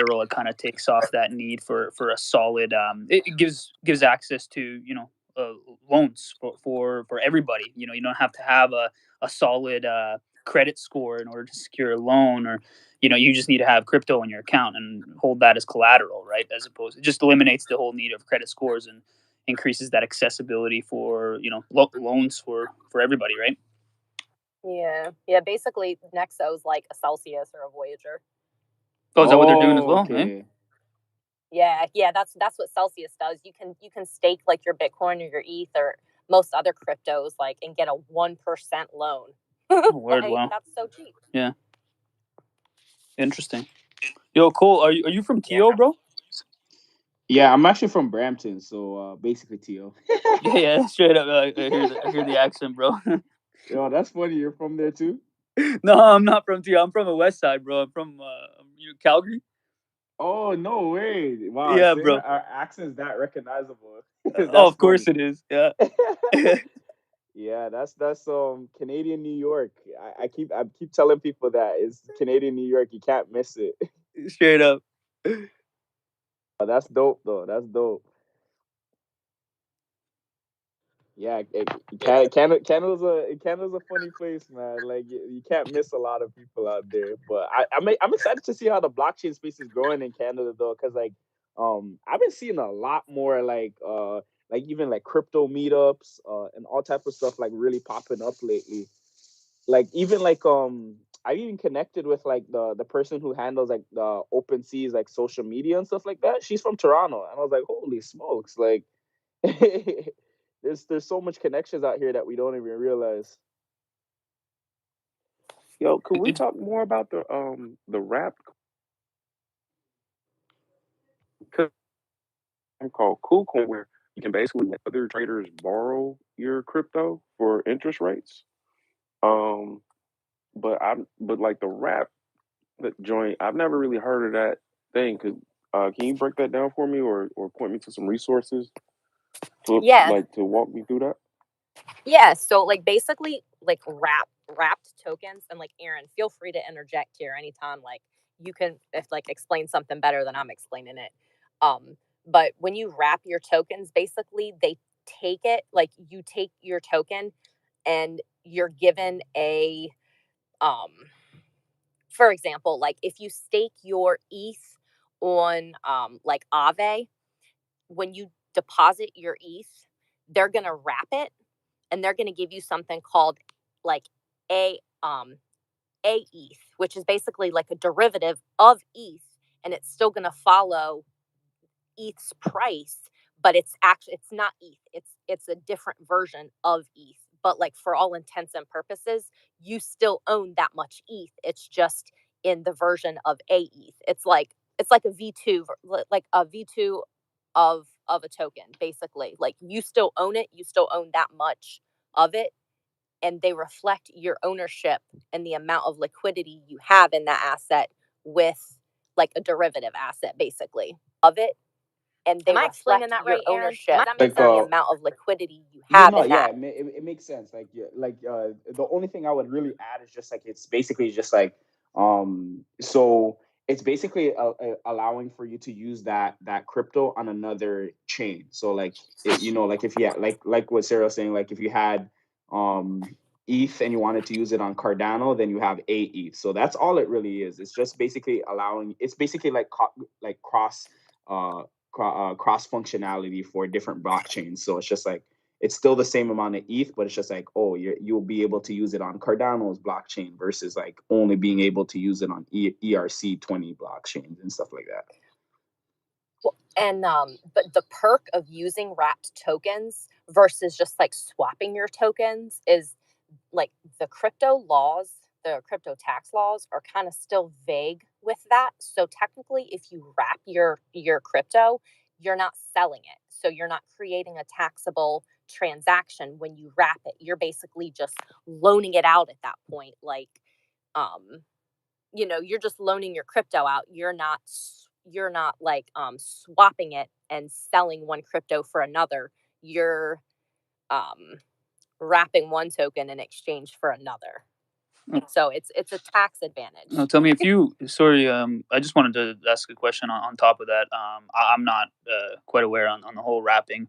collateral, it kind of takes off that need for a solid. It gives access to loans for everybody. You know, you don't have to have a solid credit score in order to secure a loan, or you just need to have crypto in your account and hold that as collateral, right? As opposed, it just eliminates the whole need of credit scores and increases that accessibility for loans for everybody, right? Yeah. Basically, Nexo's like a Celsius or a Voyager. Oh, is that what they're doing as well? Okay. Yeah. That's what Celsius does. You can stake like your Bitcoin or your ETH or most other cryptos, like, and get a 1% loan. Word, wow. That's so cheap. Yeah. Interesting. Yo, Cole, are you from TO, bro? Yeah, I'm actually from Brampton, so basically TO. Yeah, straight up. I hear the accent, bro. Yo, that's funny. You're from there too? No, I'm not from TO. I'm from the West Side, bro. I'm from Calgary. Oh, no way! Wow, Yeah, see, bro. our accent's that recognizable. Oh, of course it is. Yeah. Yeah, that's Canadian New York. I keep telling people that it's Canadian New York. You can't miss it. Straight up. That's dope though. That's dope. Yeah, Canada's a funny place, man. Like you can't miss a lot of people out there. But I'm excited to see how the blockchain space is growing in Canada though, because I've been seeing a lot more like even like crypto meetups and all type of stuff like really popping up lately. Like even I even connected with like the person who handles like the OpenSea's like social media and stuff like that. She's from Toronto, and I was like, holy smokes, like there's so much connections out here that we don't even realize. Yo, could we talk more about the wrap called KuCoin, where you can basically let other traders borrow your crypto for interest rates? But like the wrap joint, I've never really heard of that thing. Can you break that down for me, or point me to some resources to walk me through that? Yeah, so like basically like wrapped tokens, and like Aaron, feel free to interject here anytime. Like you can explain something better than I'm explaining it. But when you wrap your tokens, basically they take it, like you take your token and you're given a for example, like if you stake your ETH on like Aave, when you deposit your ETH, they're gonna wrap it and they're gonna give you something called like a ETH, which is basically like a derivative of ETH, and it's still gonna follow ETH's price, but it's not ETH. It's a different version of ETH. But like for all intents and purposes, you still own that much ETH. It's just in the version of a ETH. It's like a V2, like a V2 of a token, basically. Like you still own it, you still own that much of it, and they reflect your ownership and the amount of liquidity you have in that asset with like a derivative asset, basically, of it. And they reflect your ownership and the amount of liquidity you have in that. It makes sense. The only thing I would really add is just like it's basically just like so it's basically allowing for you to use that crypto on another chain. So like like if you had, like what Sarah was saying, like if you had ETH and you wanted to use it on Cardano, then you have a ETH. So that's all it really is. It's just basically it's basically like cross cross functionality for different blockchains. So it's just like it's still the same amount of ETH, but it's just like, oh, you'll be able to use it on Cardano's blockchain versus like only being able to use it on ERC20 blockchains and stuff like that. And but the perk of using wrapped tokens versus just like swapping your tokens is like the crypto laws, the crypto tax laws are kind of still vague with that. So technically, if you wrap your crypto, you're not selling it. So you're not creating a taxable transaction when you wrap it. You're basically just loaning it out at that point. Like, you're just loaning your crypto out. You're not like swapping it and selling one crypto for another. You're wrapping one token in exchange for another. So it's a tax advantage. Now, tell me if you. Sorry, I just wanted to ask a question on top of that. I'm not quite aware on the whole wrapping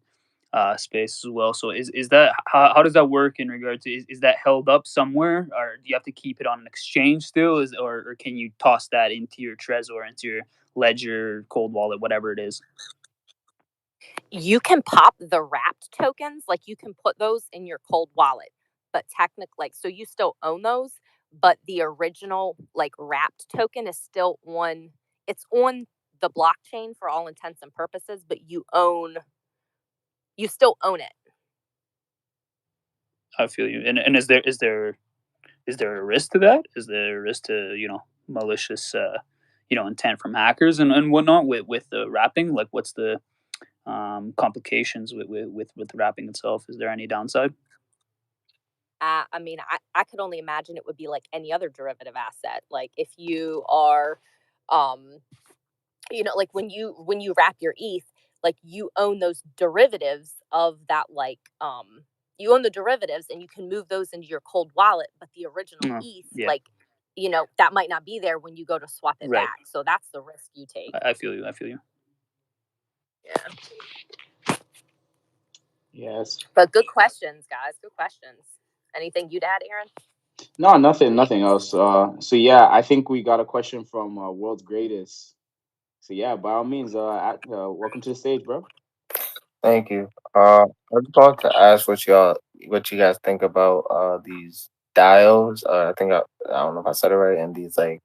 space as well. So is that how does that work in regard to is that held up somewhere, or do you have to keep it on an exchange still? Or can you toss that into your Trezor, into your Ledger, cold wallet, whatever it is? You can pop the wrapped tokens, like you can put those in your cold wallet, but technically, like, so you still own those, but the original like wrapped token is still on. It's on the blockchain for all intents and purposes, but you still own it. I feel you. And is there a risk to that? Is there a risk to malicious intent from hackers and whatnot with the wrapping? Like, what's the complications with the wrapping itself? Is there any downside? I mean, I could only imagine it would be like any other derivative asset. Like if you are, like when you wrap your ETH, like you own those derivatives of that, like you own the derivatives and you can move those into your cold wallet, but the original ETH, Yeah. like that might not be there when you go to swap it back. So that's the risk you take. I feel you. Yeah. Yes. But good questions, guys. Good questions. Anything you'd add, Aaron? No, nothing else. So yeah, I think we got a question from World's Greatest. So yeah, by all means, welcome to the stage, bro. Thank you. I just want to ask what you guys think about these dials. I don't know if I said it right, and these like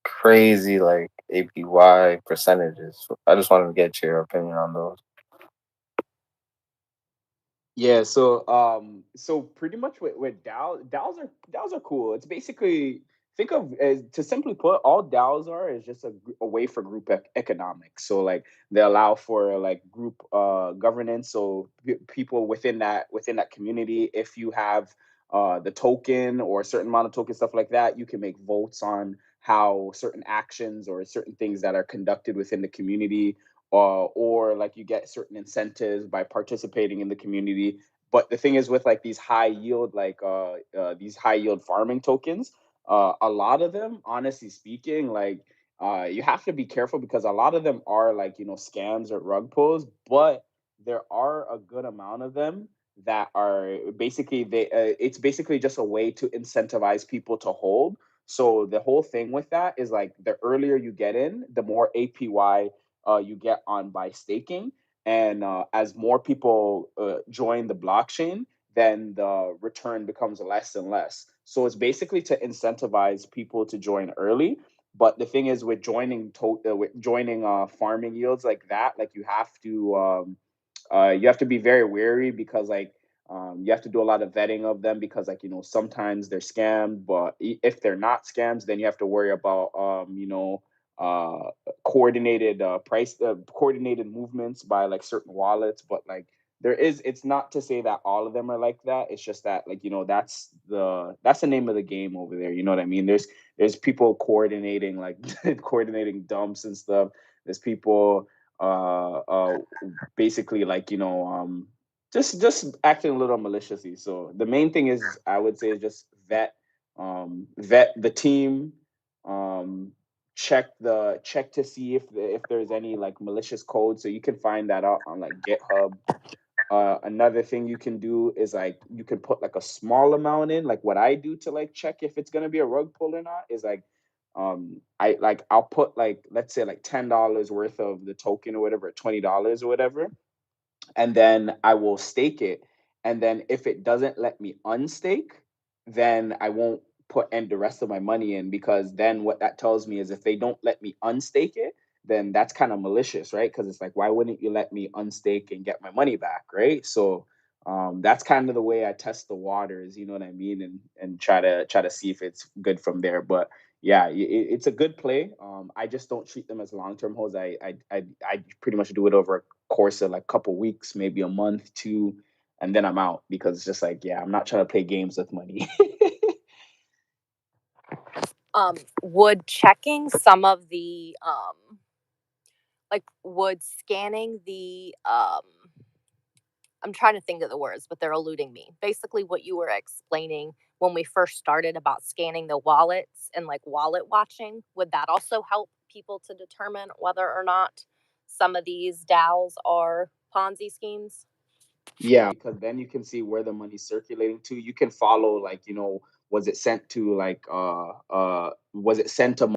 crazy like APY percentages. I just wanted to get your opinion on those. Yeah, so pretty much with DAOs are cool. It's basically, think of as, to simply put, all DAOs are is just a way for group economics. So like they allow for like group governance. So people within that community, if you have the token or a certain amount of token, stuff like that, you can make votes on how certain actions or certain things that are conducted within the community, or like you get certain incentives by participating in the community. But the thing is, with like these high yield, these high yield farming tokens, a lot of them, honestly speaking, like you have to be careful because a lot of them are like scams or rug pulls. But there are a good amount of them that are basically it's basically just a way to incentivize people to hold. So the whole thing with that is like the earlier you get in, the more APY you get on by staking. And as more people join the blockchain, then the return becomes less and less. So it's basically to incentivize people to join early. But the thing is, with joining farming yields like that, like you have to be very wary because like you have to do a lot of vetting of them because like sometimes they're scammed, but if they're not scams, then you have to worry about uh coordinated movements by like certain wallets. But like it's not to say that all of them are like that. It's just that like that's the name of the game over there. You know what I mean? There's people coordinating like coordinating dumps and stuff. There's people basically like just acting a little maliciously. So the main thing is, I would say, is just vet the team, check to see if there's any like malicious code. So you can find that out on like GitHub. Another thing you can do is like you can put like a small amount in. Like what I do to like check if it's gonna be a rug pull or not is like I'll put like, let's say like $10 worth of the token or whatever, $20 or whatever, and then I will stake it. And then if it doesn't let me unstake, then I won't put the rest of my money in, because then what that tells me is if they don't let me unstake it, then that's kind of malicious, right? Because it's like, why wouldn't you let me unstake and get my money back, right? So that's kind of the way I test the waters, you know what I mean, and try to see if it's good from there. But yeah, it's a good play. I just don't treat them as long-term holds. I pretty much do it over a course of like a couple weeks, maybe a month, two, and then I'm out, because it's just like, yeah, I'm not trying to play games with money. Would checking some of the would scanning the I'm trying to think of the words, but they're eluding me. Basically, what you were explaining when we first started about scanning the wallets and like wallet watching, would that also help people to determine whether or not some of these DAOs are Ponzi schemes? Yeah, because then you can see where the money's circulating to. You can follow, like, was it sent to was it sent to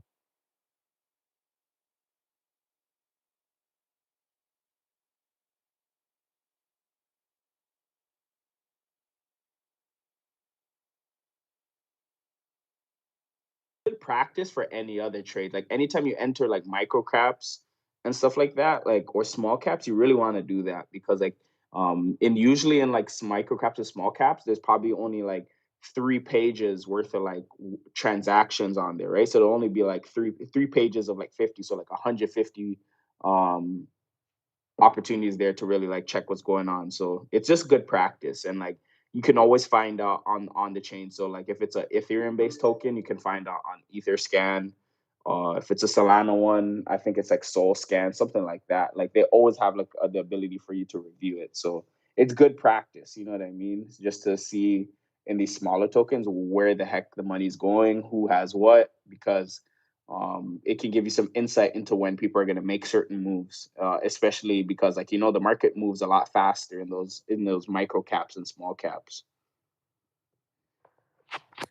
good practice for any other trade. Like anytime you enter like micro caps and stuff like that, like, or small caps, you really want to do that because like in usually in like micro caps and small caps, there's probably only like 3 pages worth of like transactions on there, right? So it'll only be like three pages of like 50, so like 150 um opportunities there to really like check what's going on. So it's just good practice, and like you can always find out on the chain. So like if it's a Ethereum based token, you can find out on Etherscan. If it's a Solana one, I think it's like SolScan, something like that. Like they always have like the ability for you to review it. So it's good practice. You know what I mean? It's just to see in these smaller tokens where the heck the money's going, who has what, because it can give you some insight into when people are going to make certain moves, especially because like the market moves a lot faster in those micro caps and small caps.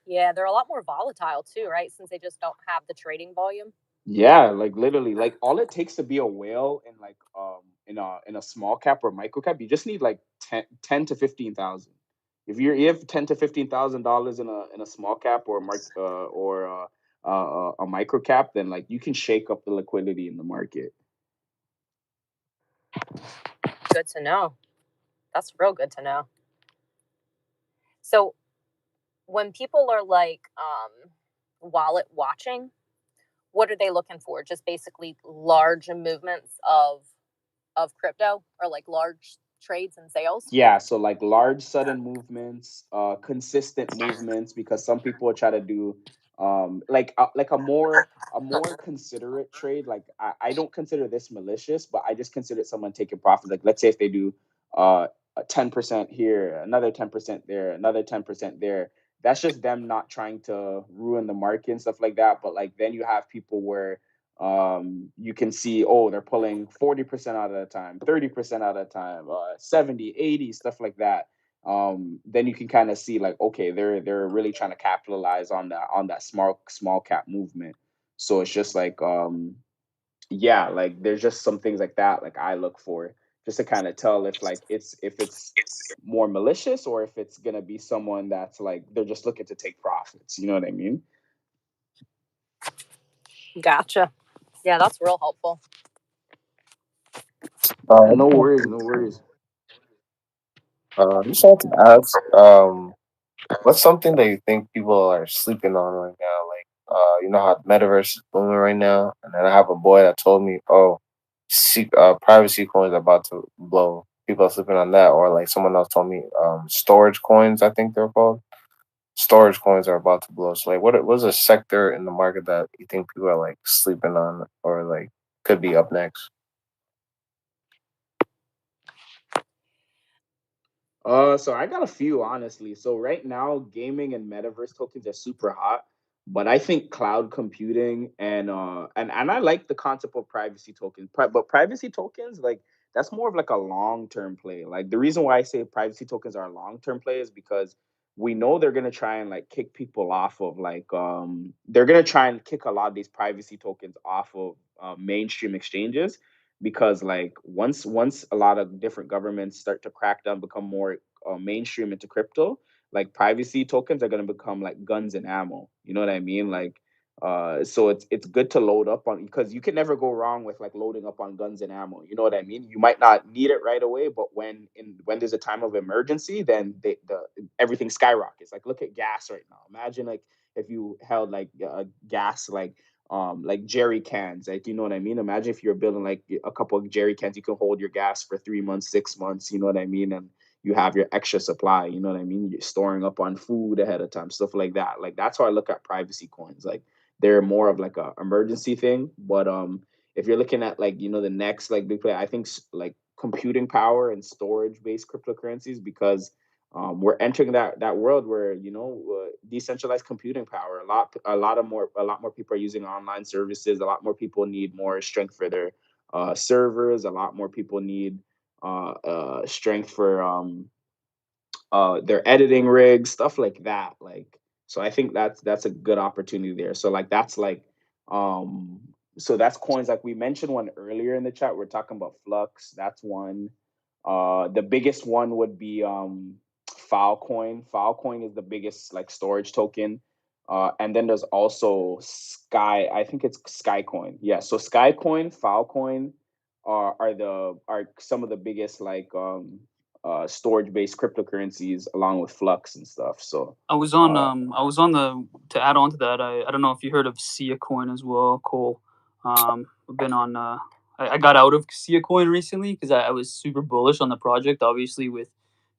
Yeah, they're a lot more volatile too, right? Since they just don't have the trading volume. Yeah, like literally, like all it takes to be a whale in like in a small cap or micro cap, you just need like 10 to 15,000. If you have $10,000 to $15,000 in a small cap or a micro cap, then like you can shake up the liquidity in the market. Good to know. That's real good to know. So when people are like wallet watching, what are they looking for? Just basically large movements of crypto, or like large trades and sales? Yeah, so like large sudden movements, consistent movements, because some people try to do like a more considerate trade. Like I don't consider this malicious, but I just consider it someone taking profit. Like let's say if they do uh 10% here, another 10% there, another 10% there. That's just them not trying to ruin the market and stuff like that. But like then you have people where you can see, oh, they're pulling 40% out of the time, 30% out of the time, 70, 80, stuff like that. Then you can kind of see like, okay, they're really trying to capitalize on that small cap movement. So it's just like yeah, like there's just some things like that like I look for just to kind of tell if it's more malicious or if it's gonna be someone that's like they're just looking to take profits. You know what I mean? Gotcha. Yeah, that's real helpful. No worries, no worries. I just want to ask, what's something that you think people are sleeping on right now? Like, you know how metaverse is booming right now, and then I have a boy that told me, "Oh, privacy coins are about to blow." People are sleeping on that, or like someone else told me, storage coins, I think they're called. Storage coins are about to blow. So, like, what's a sector in the market that you think people are like sleeping on, or like could be up next? So I got a few, honestly. So right now, gaming and metaverse tokens are super hot, but I think cloud computing and I like the concept of privacy tokens. But privacy tokens, like that's more of like a long-term play. Like the reason why I say privacy tokens are a long-term play is because we know they're gonna try and like kick people off of like they're gonna try and kick a lot of these privacy tokens off of mainstream exchanges, because like once a lot of different governments start to crack down, become more mainstream into crypto, like privacy tokens are going to become like guns and ammo. You know what I mean? Like so it's good to load up on, because you can never go wrong with like loading up on guns and ammo. You know what I mean? You might not need it right away, but when there's a time of emergency, then everything skyrockets. Like look at gas right now. Imagine like if you held like gas like jerry cans, like, you know what I mean? Imagine if you're building like a couple of jerry cans, you can hold your gas for 3 months, 6 months, you know what I mean? And you have your extra supply, you know what I mean? You're storing up on food ahead of time, stuff like that. Like that's how I look at privacy coins. Like they're more of like a emergency thing. But if you're looking at like the next like big play, I think like computing power and storage based cryptocurrencies, because we're entering that world where decentralized computing power. A lot more people are using online services. A lot more people need more strength for their servers. A lot more people need strength for their editing rigs, stuff like that. Like, so I think that's a good opportunity there. So like um that's coins like we mentioned one earlier in the chat. We're talking about Flux. That's one. The biggest one would be Filecoin. Filecoin is the biggest like storage token. And then there's also Sky. I think it's Skycoin. Yeah. So Skycoin, Filecoin are some of the biggest like storage based cryptocurrencies along with Flux and stuff. So I was on the to add on to that. I don't know if you heard of Sia Coin as well, Cole. I've been on. I got out of Sia Coin recently because I was super bullish on the project, obviously with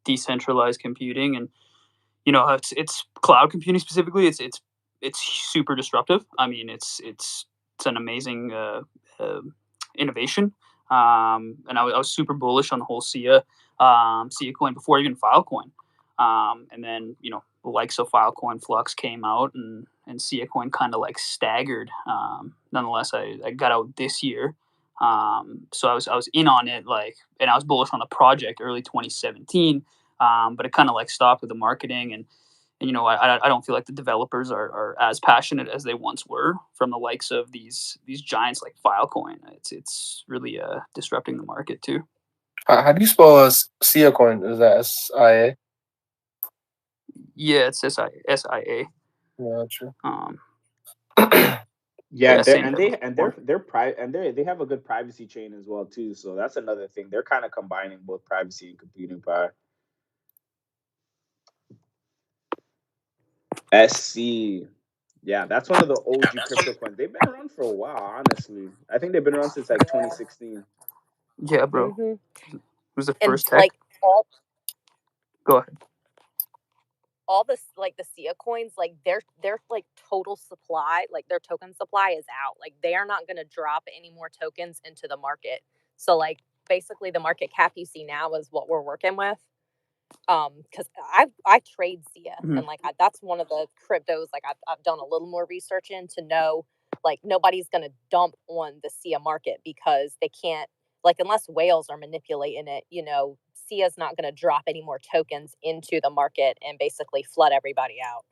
decentralized computing, and it's cloud computing specifically. It's super disruptive. I mean, it's an amazing innovation. And I was super bullish on the whole Sia Coin before even Filecoin. And then the likes of Filecoin, Flux came out, and Sia Coin kind of like staggered. Nonetheless, I got out this year. So I was in on it, and I was bullish on the project early 2017. But it kind of like stopped with the marketing, and I don't feel like the developers are as passionate as they once were from the likes of these giants like Filecoin. It's really disrupting the market too. How do you spell Sia Coin? Is that SIA? Yeah, it's SIA. Yeah, true. Yeah, they have a good privacy chain as well too. So that's another thing. They're kind of combining both privacy and computing power. SC. Yeah, that's one of the OG crypto coins. They've been around for a while, honestly. I think they've been around since like 2016. Yeah, bro. Mm-hmm. It was the And first tech. like Go ahead. all this, like the Sia coins, like their like total supply, like their token supply is out. Like they are not going to drop any more tokens into the market. So like basically the market cap you see now is what we're working with. Because I trade Sia, and like that's one of the cryptos like I've done a little more research in to know like nobody's going to dump on the Sia market because they can't, like, unless whales are manipulating it, Sia's not going to drop any more tokens into the market and basically flood everybody out.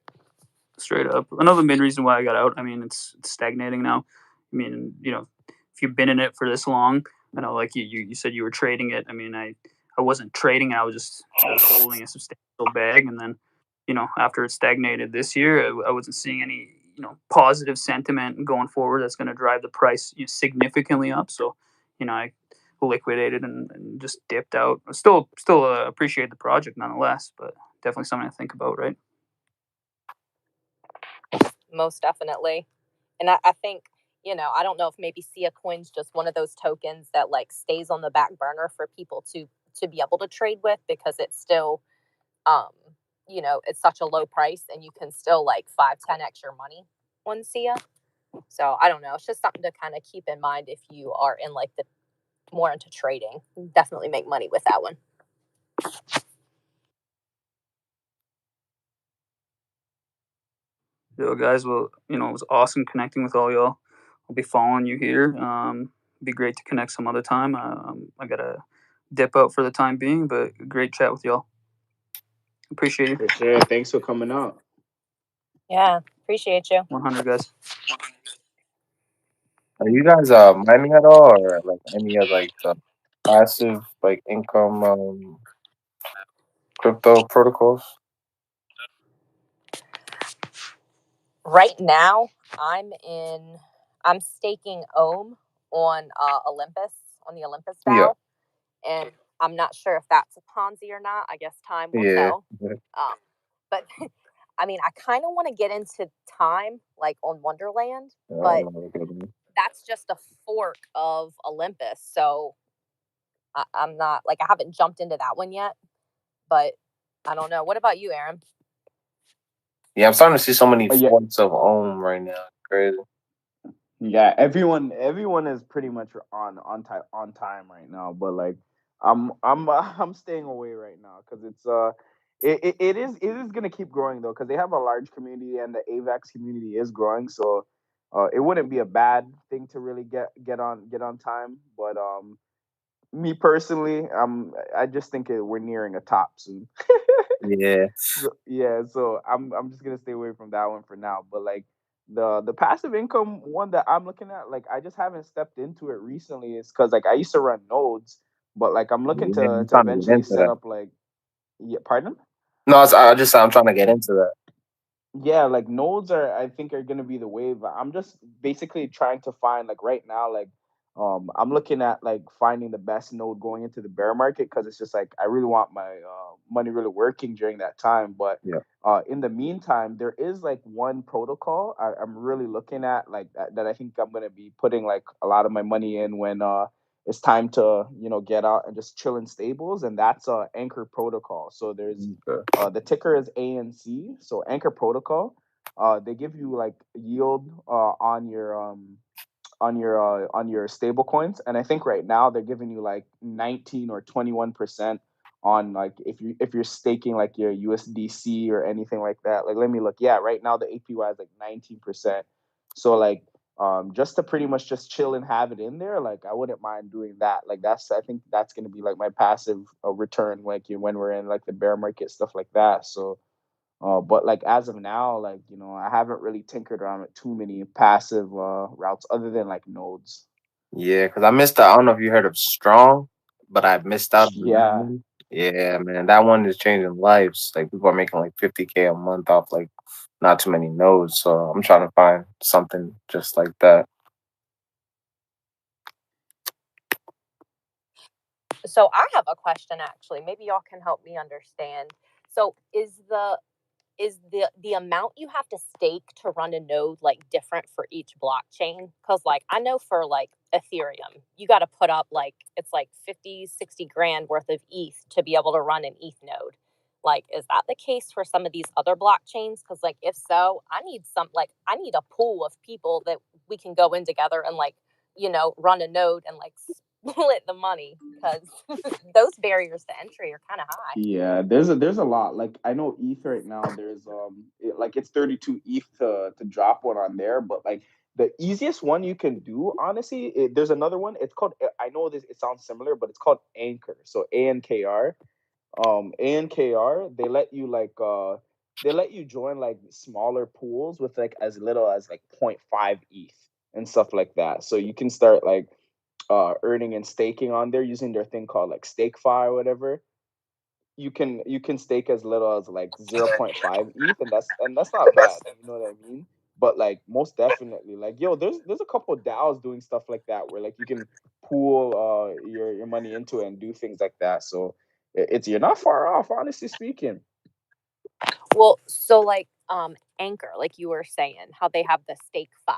Straight up. Another main reason why I got out, I mean, it's stagnating now. I mean, if you've been in it for this long, I know, like you said you were trading it. I mean, I wasn't trading. I was holding a substantial bag, and then, after it stagnated this year, I wasn't seeing any, positive sentiment going forward that's going to drive the price significantly up. So, I liquidated and just dipped out. I still appreciate the project nonetheless, but definitely something to think about, right? Most definitely. And I think, I don't know if maybe Sia Coin's just one of those tokens that like stays on the back burner for people to be able to trade with, because it's still, it's such a low price and you can still like 5-10x your money on Sia. So I don't know. It's just something to kind of keep in mind if you are in like the more into trading. Definitely make money with that one. Yo, guys, well, it was awesome connecting with all y'all. I'll be following you here. Be great to connect some other time. I gotta dip out for the time being, but great chat with y'all. Appreciate you. For sure. Thanks for coming out. Yeah, appreciate you. 100, guys. Are you guys mining at all, or like any of like passive like income crypto protocols? Right now, I'm staking Ohm on Olympus, on the Olympus DAO, and I'm not sure if that's a Ponzi or not. I guess time will tell. But I mean, I kind of want to get into time, like on Wonderland, but that's just a fork of Olympus. So I'm not, like, I haven't jumped into that one yet, but I don't know. What about you, Aaron? Yeah, I'm starting to see so many forks of Ohm right now. Crazy. Yeah, everyone is pretty much on time right now. But like, I'm staying away right now because it is gonna keep growing though because they have a large community and the AVAX community is growing, so it wouldn't be a bad thing to really get on time. But me personally, I just think we're nearing a top soon. Yeah. So yeah, so I'm just gonna stay away from that one for now. But like the passive income one that I'm looking at, like I just haven't stepped into it recently. Is because like I used to run nodes, but like I'm looking Yeah, I'm to trying to get eventually into set that. up like yeah, pardon? No, I'm trying to get into that. Yeah, like nodes are I think are gonna be the wave. I'm just basically trying to find like right now, like I'm looking at like finding the best node going into the bear market because it's just like I really want my money really working during that time. But Yeah. in the meantime, there is like one protocol I'm really looking at like that I think I'm gonna be putting like a lot of my money in when it's time to get out and just chill in stables, and that's Anchor Protocol. So there's Okay. the ticker is ANC. So Anchor Protocol, they give you like yield on your stable coins, and I think right now they're giving you like 19 or 21% on like if you're staking like your USDC or anything like that. Like let me look. Yeah, right now the APY is like 19%. So like just to pretty much just chill and have it in there, like I wouldn't mind doing that. Like I think that's gonna be like my passive return like when we're in like the bear market stuff like that. So but like as of now, like I haven't really tinkered around with too many passive routes other than like nodes. Yeah, because I missed out. I don't know if you heard of Strong, but I missed out on that Yeah, one. Yeah, man, that one is changing lives. Like people are making like 50K a month off like not too many nodes. So I'm trying to find something just like that. So I have a question actually. Maybe y'all can help me understand. So is the amount you have to stake to run a node like different for each blockchain? Because like I know for like Ethereum you got to put up like it's like 50-60 grand worth of ETH to be able to run an ETH node. Like is that the case for some of these other blockchains? Because like if so, I need a pool of people that we can go in together and like run a node and like split the money, because those barriers to entry are kind of high. yeah. There's a lot. Like I know ETH right now. There's like it's 32 ETH to drop one on there, but like the easiest one you can do, honestly, there's another one. It's called. I know this. It sounds similar, but it's called Anchor. So ANKR. ANKR, they let you join like smaller pools with like as little as like point 0.5 ETH and stuff like that. So you can start like earning and staking on there using their thing called like StakeFi or whatever. You can stake as little as like zero point 0.5 ETH, and that's not bad. You know what I mean? But like most definitely, like yo, there's a couple DAOs doing stuff like that where like you can pool your money into it and do things like that. So it's you're not far off, honestly speaking. Well, so like Anchor, like you were saying, how they have the stake fi.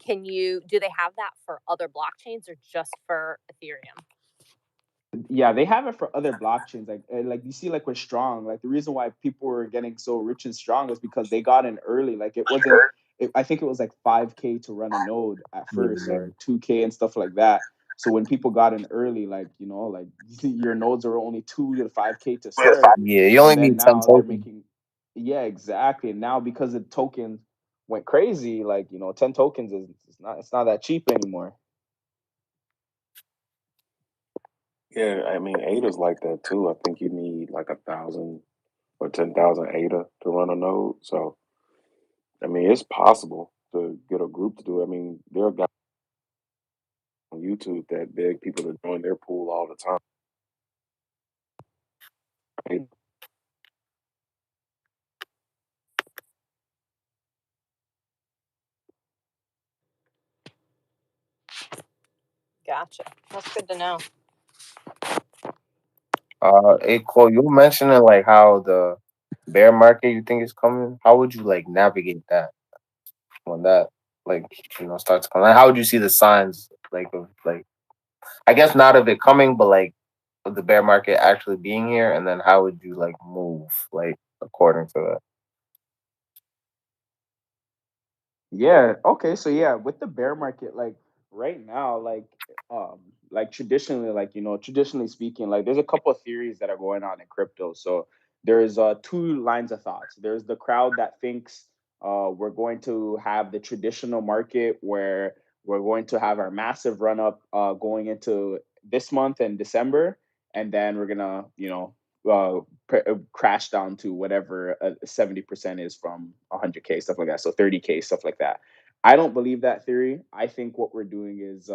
Do they have that for other blockchains or just for Ethereum? Yeah, they have it for other blockchains. Like you see, like with Strong, like the reason why people were getting so rich and strong is because they got in early. Like it wasn't. I think it was like 5K to run a node at first, Yeah, or 2K and stuff like that. So when people got in early, like like your nodes are only 2 to 5K to start, yeah. You only and then need 10 now they're tokens. making. Yeah, exactly. And now because the token went crazy, like 10 tokens is it's not that cheap anymore. Yeah, I mean ADA's like that too. I think you need like 1,000 or 10,000 ADA to run a node. So I mean it's possible to get a group to do it. I mean there are guys on YouTube that beg people to join their pool all the time. Right? Gotcha. That's good to know. Hey, Cole, you were mentioning like how the bear market you think is coming. How would you like navigate that when that like starts coming? Like, how would you see the signs like of like I guess not of it coming, but like of the bear market actually being here, and then how would you like move like according to that? Yeah. Okay. So yeah, with the bear market, like right now, um traditionally, traditionally speaking, like there's a couple of theories that are going on in crypto. So there's two lines of thoughts. There's the crowd that thinks we're going to have the traditional market where we're going to have our massive run up going into this month and December, and then we're gonna crash down to whatever 70% is from 100K, stuff like that, so 30K, stuff like that. I don't believe that theory. I think what we're doing is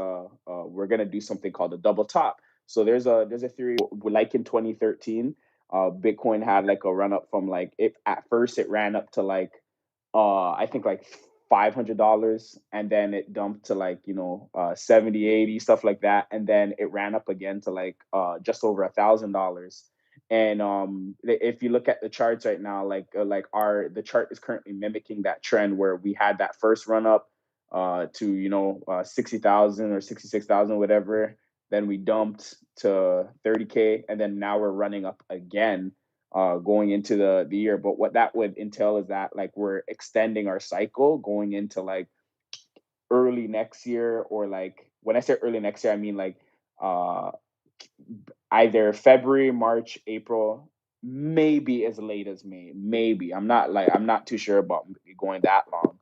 we're gonna do something called a double top. So there's a theory, like in 2013, Bitcoin had like a run up from, like, it at first it ran up to like I think like $500, and then it dumped to like 70, 80, stuff like that, and then it ran up again to like just over $1,000. And if you look at the charts right now, like our the chart is currently mimicking that trend where we had that first run up to 60,000 or 66,000, whatever. Then we dumped to 30K, and then now we're running up again going into the year. But what that would entail is that, like, we're extending our cycle going into like early next year, or like, when I say early next year, I mean like uh either February, March, April, maybe as late as May. Maybe. I'm not too sure about going that long.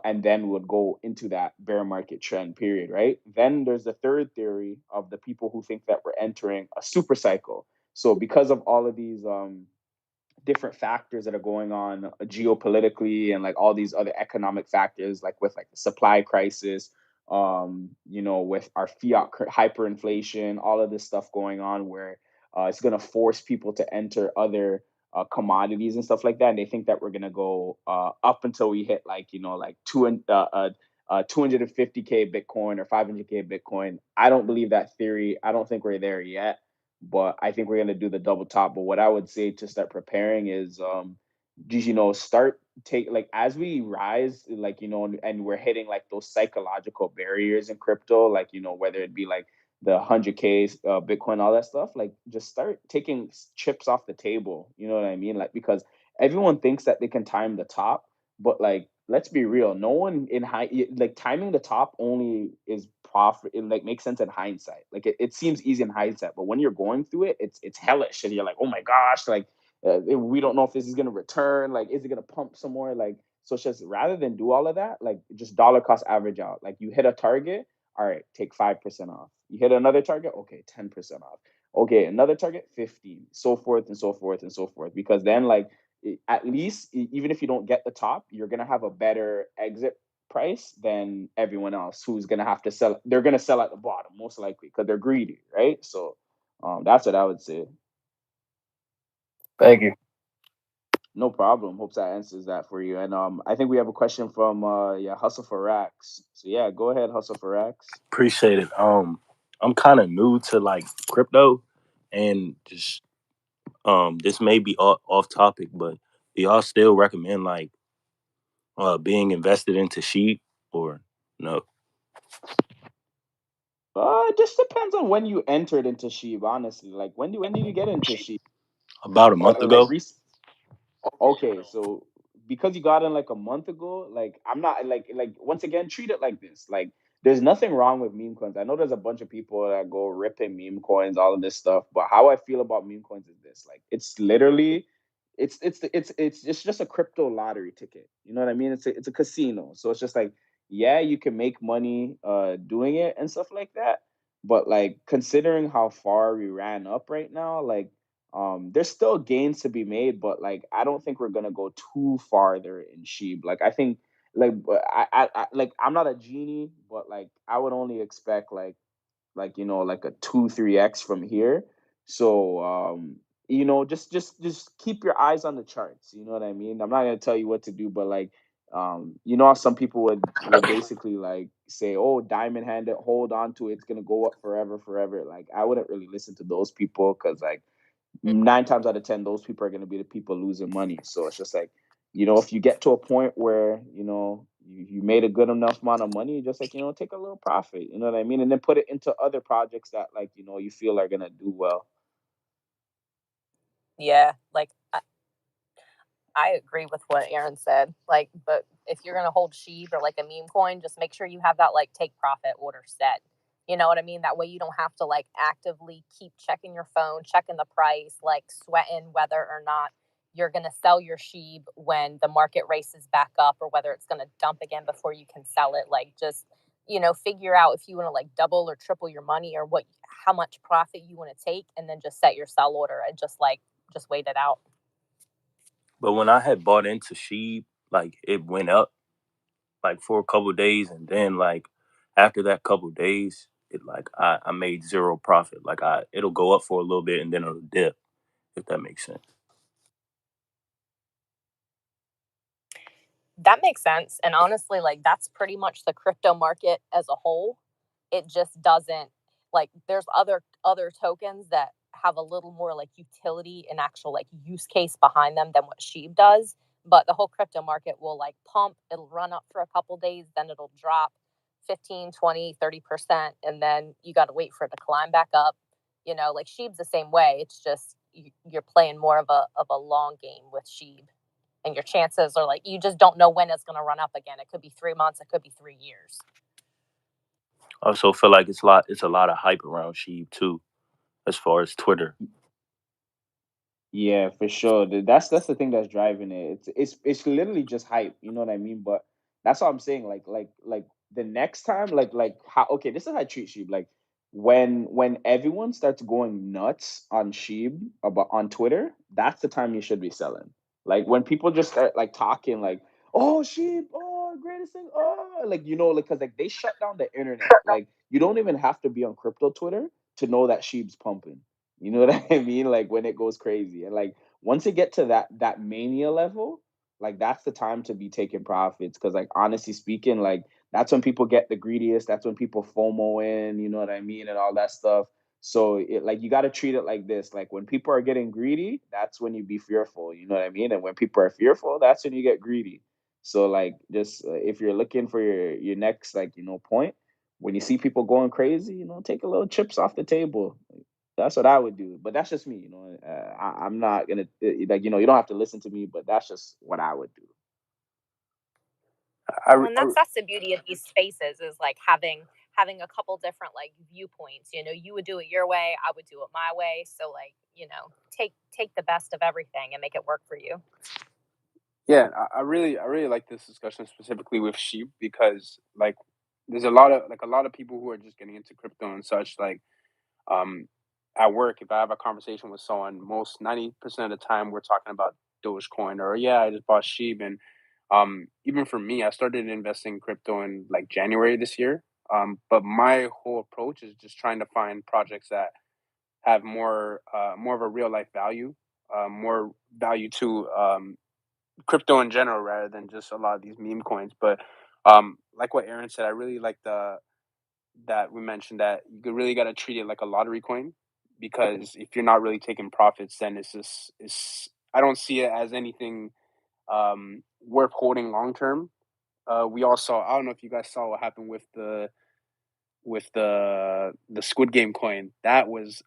And then we'll go into that bear market trend period, right? Then there's the third theory of the people who think that we're entering a super cycle. So because of all of these different factors that are going on geopolitically, and like all these other economic factors, like with like the supply crisis, with our fiat hyperinflation, all of this stuff going on, where it's going to force people to enter other commodities and stuff like that. And they think that we're going to go up until we hit like, like 250K Bitcoin or 500K Bitcoin. I don't believe that theory. I don't think we're there yet, but I think we're going to do the double top. But what I would say to start preparing is, just, start take like, as we rise, like, and we're hitting like those psychological barriers in crypto, like, whether it be like the 100K Bitcoin, all that stuff, like, just start taking chips off the table. You know what I mean? Like, because everyone thinks that they can time the top, but like, let's be real, no one in high like timing the top only is profit. It like makes sense in hindsight. Like, it seems easy in hindsight, but when you're going through it, it's hellish, and you're like, oh my gosh, like, we don't know if this is gonna return. Like, is it gonna pump some more? Like, so it's just, rather than do all of that, like, just dollar cost average out. Like, you hit a target, all right, take 5% off. You hit another target, okay, 10% off. Okay, another target, 15, so forth and so forth and so forth. Because then, like, at least, even if you don't get the top, you're gonna have a better exit price than everyone else who's gonna have to sell. They're gonna sell at the bottom most likely because they're greedy, right? So that's what I would say. Thank you. No problem. Hope that answers that for you. And I think we have a question from Hustle for Racks. So yeah, go ahead, Hustle for Racks. Appreciate it. I'm kind of new to like crypto, and just this may be off topic, but do y'all still recommend like being invested into sheep or no? It just depends on when you entered into Shiba, honestly. Like, when did you get into Shiba? About a month Like, ago. okay, so because you got in like a month ago, like, I'm not like once again, treat it like this. Like, there's nothing wrong with meme coins. I know there's a bunch of people that go ripping meme coins, all of this stuff, but how I feel about meme coins is this: like, it's literally, it's just a crypto lottery ticket. You know what I mean? It's a casino. So it's just like, yeah, you can make money doing it and stuff like that, but like, considering how far we ran up right now, like, there's still gains to be made, but like, I don't think we're gonna go too farther in sheep. Like, I think, like, like, I'm not a genie, but like, I would only expect like, like a 2-3x from here. So just keep your eyes on the charts. You know what I mean? I'm not gonna tell you what to do, but like, how some people would basically like say, oh, diamond hand it, hold on to it, it's gonna go up forever. Like, I wouldn't really listen to those people, because like, 9 times out of 10, those people are going to be the people losing money. So it's just like, if you get to a point where, you made a good enough amount of money, just like, take a little profit, you know what I mean? And then put it into other projects that, like, you feel are going to do well. Yeah, like I agree with what Aaron said. Like, but if you're gonna hold Shiba or like a meme coin, just make sure you have that like take profit order set. You know what I mean? That way you don't have to like actively keep checking your phone, checking the price, like sweating whether or not you're gonna sell your Shiba when the market races back up or whether it's gonna dump again before you can sell it. Like, just, you know, figure out if you want to like double or triple your money or how much profit you want to take, and then just set your sell order and just wait it out. But when I had bought into Sheeb, like it went up like for a couple of days, and then like after that couple of days, it like I made zero profit. Like it'll go up for a little bit and then it'll dip, if that makes sense. That makes sense. And honestly, like that's pretty much the crypto market as a whole. It just doesn't, like, there's other tokens that have a little more like utility and actual like use case behind them than what Sheeb does. But the whole crypto market will like pump, it'll run up for a couple days, then it'll drop 15, 20, 30%, and then you got to wait for it to climb back up. You know, like Sheeb's the same way. It's just you're playing more of a long game with Sheeb, and your chances are like, you just don't know when it's going to run up again. It could be 3 months, it could be 3 years. I also feel like it's a lot of hype around Sheeb too, as far as Twitter. Yeah, for sure. That's the thing that's driving it. It's literally just hype. You know what I mean? But that's what I'm saying. Like the next time, like how okay, this is how I treat Sheeb. Like when everyone starts going nuts on Sheeb about on Twitter, that's the time you should be selling. Like when people just start like talking like, oh Sheeb, oh greatest thing, oh like like because like they shut down the internet. Like you don't even have to be on crypto Twitter to know that Sheeb's pumping. You know what I mean? Like when it goes crazy. And like once it get to that mania level, like that's the time to be taking profits. Cause like honestly speaking, like that's when people get the greediest. That's when people FOMO in, you know what I mean, and all that stuff. So it like you gotta treat it like this. Like when people are getting greedy, that's when you be fearful, you know what I mean? And when people are fearful, that's when you get greedy. So like just if you're looking for your next like point, when you see people going crazy, take a little chips off the table. That's what I would do, but that's just me. I'm not gonna like you don't have to listen to me, but that's just what I would do. Well, and that's the beauty of these spaces, is like having a couple different like viewpoints. You know, you would do it your way, I would do it my way. So like, take the best of everything and make it work for you. Yeah, I really like this discussion specifically with Sheep, because like there's a lot of people who are just getting into crypto and such. Like at work, if I have a conversation with someone, most 90% of the time we're talking about Dogecoin, or yeah, I just bought Sheep. And even for me, I started investing in crypto in like January this year. But my whole approach is just trying to find projects that have more of a real life value, more value to crypto in general, rather than just a lot of these meme coins. But like what Aaron said, I really like that we mentioned that you really got to treat it like a lottery coin, because if you're not really taking profits, then it's I don't see it as anything worth holding long term. We all saw, I don't know if you guys saw what happened with the Squid Game coin. That was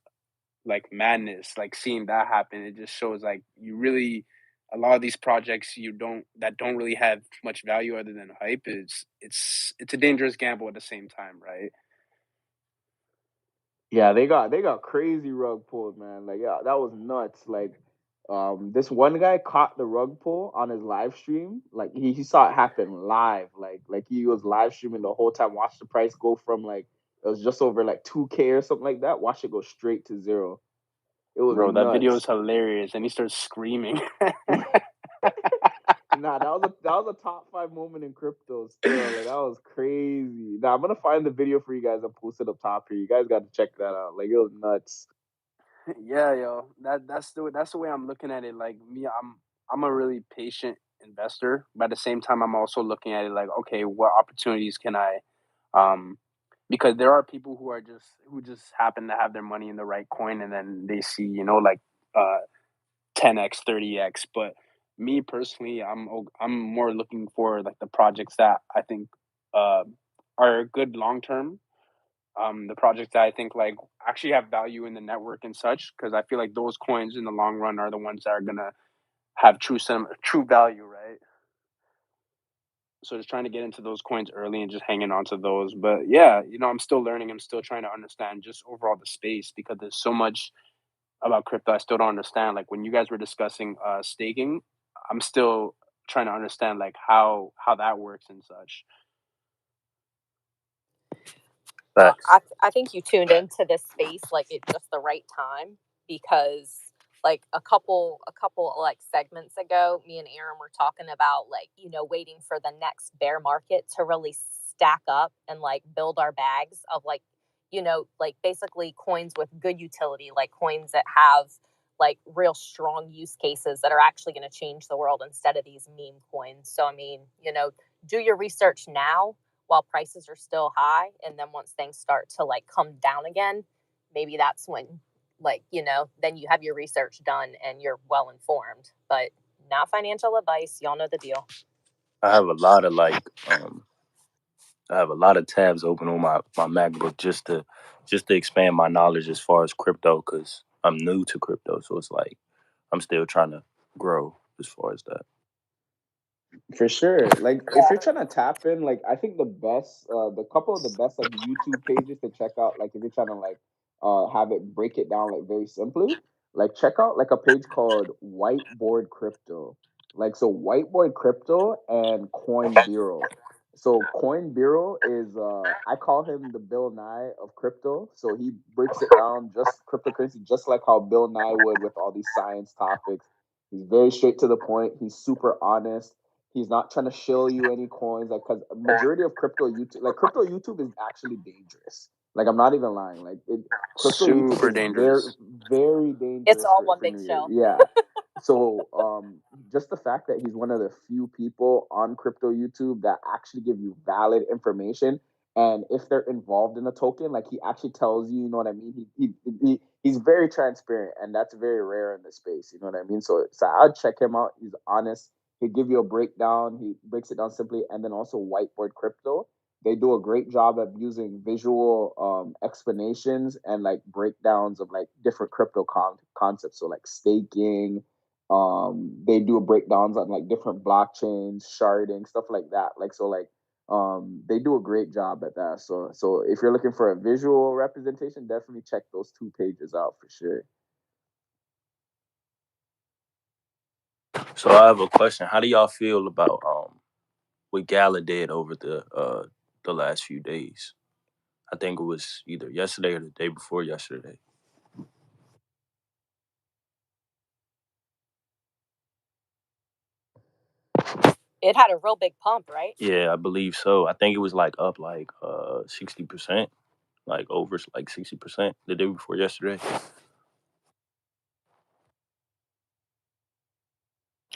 like madness. Like seeing that happen, it just shows like you really, a lot of these projects that don't really have much value other than hype, it's a dangerous gamble at the same time, right? Yeah, they got crazy rug pulls, man. Like, yeah, that was nuts. Like, this one guy caught the rug pull on his live stream. Like, he saw it happen live. Like he was live streaming the whole time. Watched the price go from like it was just over like 2K or something like that. Watch it go straight to zero. It was Bro, that video is nuts. hilarious, and he starts screaming. Nah, that was a top 5 moment in crypto. Still, like that was crazy. Now I'm gonna find the video for you guys and post it up top here. You guys got to check that out. Like it was nuts. Yeah, yo, that's the way I'm looking at it. Like me, I'm a really patient investor, but at the same time, I'm also looking at it like, okay, what opportunities can I, um, because there are people who just happen to have their money in the right coin, and then they see, like, 10x, 30x. But me personally, I'm more looking for like the projects that I think uh, are good long term. The projects that I think like actually have value in the network and such, because I feel like those coins in the long run are the ones that are gonna have true value, right? So just trying to get into those coins early and just hanging on to those. But yeah, I'm still learning. I'm still trying to understand just overall the space, because there's so much about crypto I still don't understand. Like when you guys were discussing staking, I'm still trying to understand like how that works and such. I think you tuned into this space like at just the right time, because like a couple like segments ago, me and Aaron were talking about like, waiting for the next bear market to really stack up and like build our bags of like, like basically coins with good utility, like coins that have like real strong use cases that are actually going to change the world instead of these meme coins. So I mean, do your research now while prices are still high, and then once things start to like come down again, maybe that's when like, then you have your research done and you're well informed, but not financial advice. Y'all know the deal. I have a lot of I have a lot of tabs open on my MacBook just to expand my knowledge as far as crypto, because I'm new to crypto, so it's like I'm still trying to grow as far as that. For sure. Like if you're trying to tap in, like I think the couple of the best like YouTube pages to check out, like if you're trying to like have it break it down like very simply, like check out like a page called Whiteboard Crypto. Like so Whiteboard Crypto and Coin Bureau. So Coin Bureau is I call him the Bill Nye of crypto. So he breaks it down just cryptocurrency just like how Bill Nye would with all these science topics. He's very straight to the point. He's super honest. He's not trying to shill you any coins, like because majority of crypto YouTube is actually dangerous. Like I'm not even lying. Like crypto YouTube Super is very dangerous. very It's dangerous all one for big New Year's. show. Yeah. So just the fact that he's one of the few people on crypto YouTube that actually give you valid information, and if they're involved in a token, like he actually tells you, you know what I mean. He's very transparent, and that's very rare in the space. You know what I mean. So I'd check him out. He's honest. He give you a breakdown. He breaks it down simply, and then also Whiteboard Crypto. They do a great job of using visual explanations and like breakdowns of like different crypto concepts. So like staking. They do breakdowns on like different blockchains, sharding, stuff like that. Like so, like they do a great job at that. So if you're looking for a visual representation, definitely check those two pages out for sure. So I have a question. How do y'all feel about what Gala did over the last few days? I think it was either yesterday or the day before yesterday. It had a real big pump, right? Yeah, I believe so. I think it was like up like 60%, like over like 60% the day before yesterday.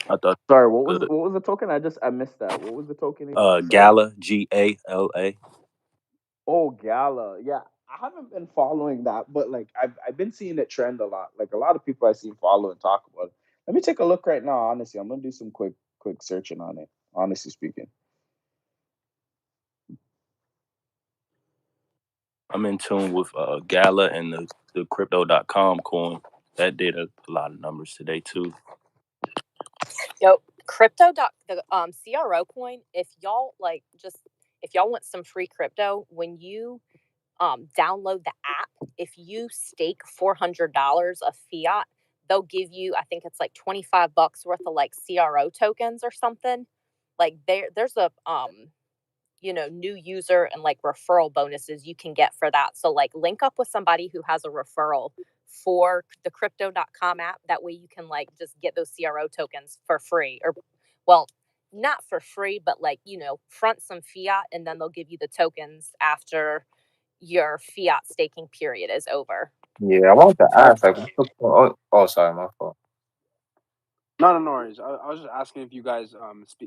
I thought Sorry, what was the token? I missed that. What was the token? Sorry. Gala, GALA. Oh, Gala. Yeah, I haven't been following that, but like I've been seeing it trend a lot. Like a lot of people I see follow and talk about it. Let me take a look right now. Honestly, I'm gonna do some quick searching on it. Honestly speaking. I'm in tune with Gala and the crypto.com coin. That did a lot of numbers today too. Yo, the CRO coin, if y'all want some free crypto, when you download the app, if you stake $400 of fiat, they'll give you, I think it's like $25 worth of like CRO tokens or something. Like there's a new user and like referral bonuses you can get for that. So like link up with somebody who has a referral for the crypto.com app. That way you can like just get those CRO tokens for free, or well, not for free, but like, front some fiat and then they'll give you the tokens after your fiat staking period is over. Yeah, I wanted to ask, like, sorry, my fault. No worries. I was just asking if you guys,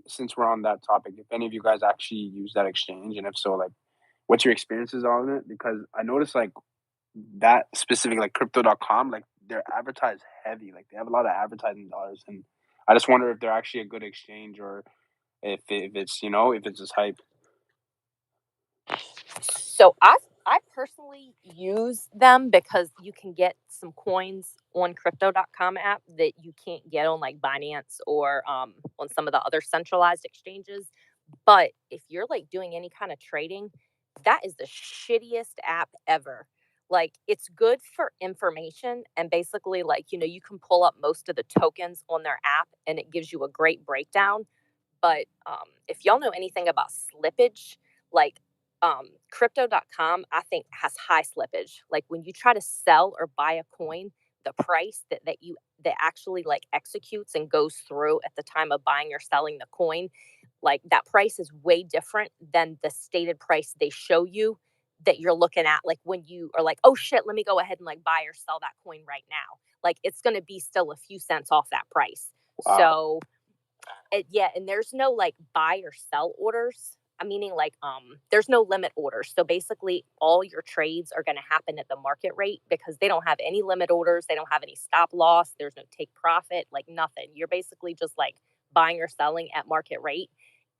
since we're on that topic, if any of you guys actually use that exchange, and if so, like, what's your experiences on it? Because I noticed like that specific, like crypto.com, like they're advertised heavy, like they have a lot of advertising dollars, and I just wonder if they're actually a good exchange, or if it's if it's just hype. So I've I personally use them because you can get some coins on crypto.com app that you can't get on like Binance or on some of the other centralized exchanges. But if you're like doing any kind of trading, that is the shittiest app ever. Like, it's good for information, and basically, like, you can pull up most of the tokens on their app and it gives you a great breakdown. But if y'all know anything about slippage, like crypto.com, I think has high slippage. Like when you try to sell or buy a coin, the price that actually like executes and goes through at the time of buying or selling the coin, like that price is way different than the stated price they show you that you're looking at. Like when you are like, oh shit, let me go ahead and like buy or sell that coin right now. Like it's going to be still a few cents off that price. Wow. So and there's no like buy or sell orders. Meaning like there's no limit orders. So basically all your trades are going to happen at the market rate because they don't have any limit orders. They don't have any stop loss. There's no take profit, like nothing. You're basically just like buying or selling at market rate.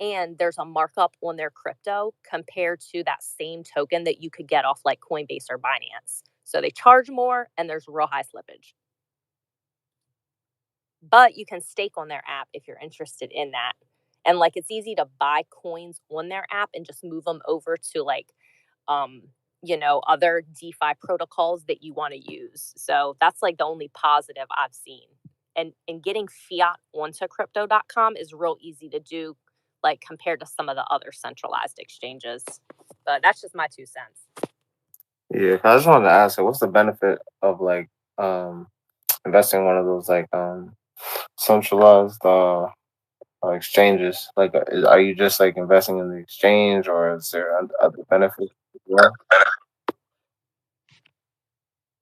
And there's a markup on their crypto compared to that same token that you could get off like Coinbase or Binance. So they charge more and there's real high slippage. But you can stake on their app if you're interested in that. And like it's easy to buy coins on their app and just move them over to like other DeFi protocols that you want to use. So that's like the only positive I've seen. And getting fiat onto crypto.com is real easy to do, like compared to some of the other centralized exchanges. But that's just my 2 cents. Yeah, I just wanted to ask, what's the benefit of like investing in one of those like centralized exchanges? Like, are you just like investing in the exchange, or is there other benefits as well?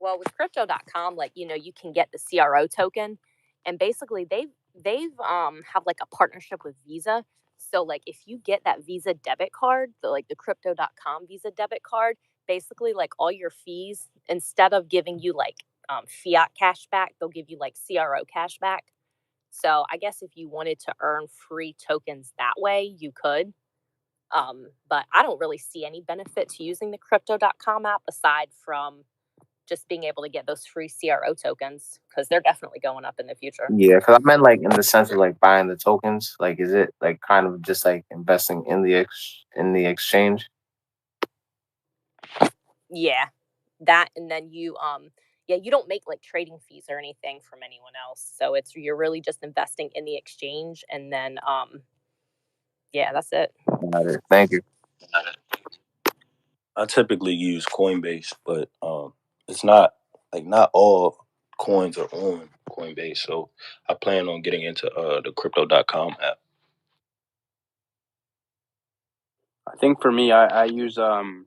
Well, with crypto.com, like, you can get the CRO token, and basically they've have like a partnership with Visa. So like if you get that Visa debit card, the crypto.com Visa debit card, basically like all your fees, instead of giving you like fiat cash back, they'll give you like CRO cash back. So I guess if you wanted to earn free tokens that way, you could. But I don't really see any benefit to using the crypto.com app aside from just being able to get those free CRO tokens, because they're definitely going up in the future. Yeah, because I meant like in the sense of like buying the tokens. Like, is it like kind of just like investing in the exchange? Yeah, that, and then you don't make like trading fees or anything from anyone else. So you're really just investing in the exchange, and then that's it. Got it. Thank you. I typically use Coinbase, but it's not all coins are on Coinbase, so I plan on getting into the crypto.com app. I think for me, I use in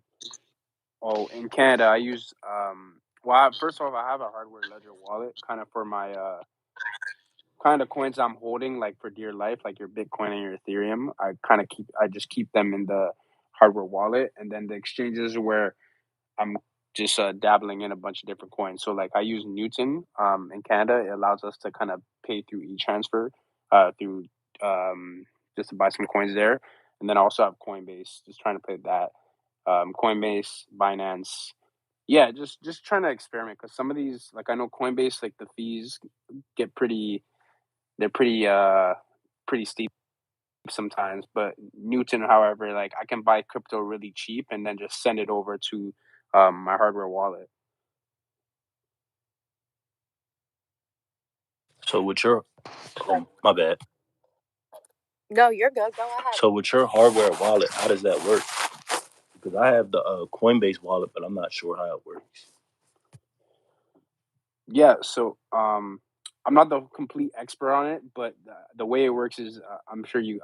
Canada I use first off, I have a hardware ledger wallet kind of for my kind of coins I'm holding, like for dear life, like your Bitcoin and your Ethereum. I just keep them in the hardware wallet, and then the exchanges where I'm just dabbling in a bunch of different coins. So like I use Newton in Canada. It allows us to kind of pay through e-transfer through just to buy some coins there. And then I also have Coinbase, just trying to play that. Coinbase, Binance. Yeah, just trying to experiment, because some of these, like I know Coinbase, like the fees get they're pretty steep sometimes. But Newton, however, like I can buy crypto really cheap and then just send it over to my hardware wallet. So with your my bad. No, you're good. Go ahead. So with your hardware wallet, how does that work? Because I have the Coinbase wallet, but I'm not sure how it works. Yeah, so I'm not the complete expert on it, but the way it works is I'm sure you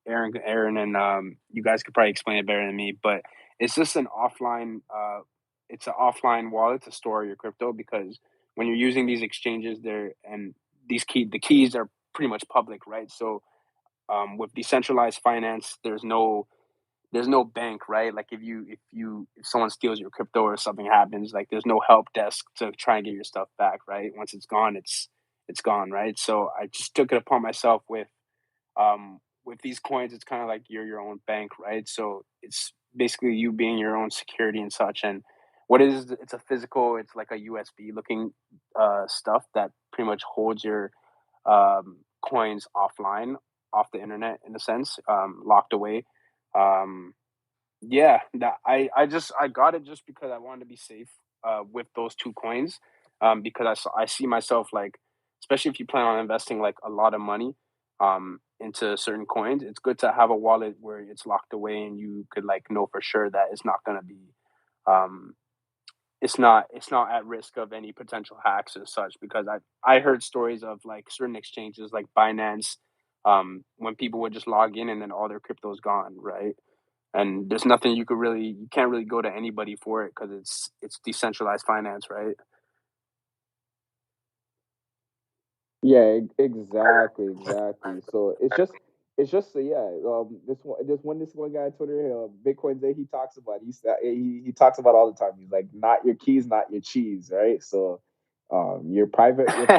Aaron and you guys could probably explain it better than me, but it's just an offline it's an offline wallet to store your crypto, because when you're using these exchanges there, and the keys are pretty much public, right? So with decentralized finance, there's no bank, right? Like if someone steals your crypto or something happens, like there's no help desk to try and get your stuff back, right? Once it's gone, it's gone, right? So I just took it upon myself with these coins. It's kind of like you're your own bank, right? So it's basically you being your own security and such. And what is it's a physical, it's like a USB looking stuff that pretty much holds your coins offline, off the internet in a sense, locked away. Um, yeah, that I got it just because I wanted to be safe with those two coins, because I see myself like, especially if you plan on investing like a lot of money into certain coins, it's good to have a wallet where it's locked away and you could like know for sure that it's not going to be um it's not at risk of any potential hacks and such, because I heard stories of like certain exchanges like Binance, when people would just log in and then all their crypto's gone, right? And there's nothing you can't really go to anybody for it because it's decentralized finance, right? Yeah, exactly. So it's just yeah. This one guy on Twitter, Bitcoin Day, he talks about he talks about all the time. He's like, not your keys, not your cheese, right? So, your private your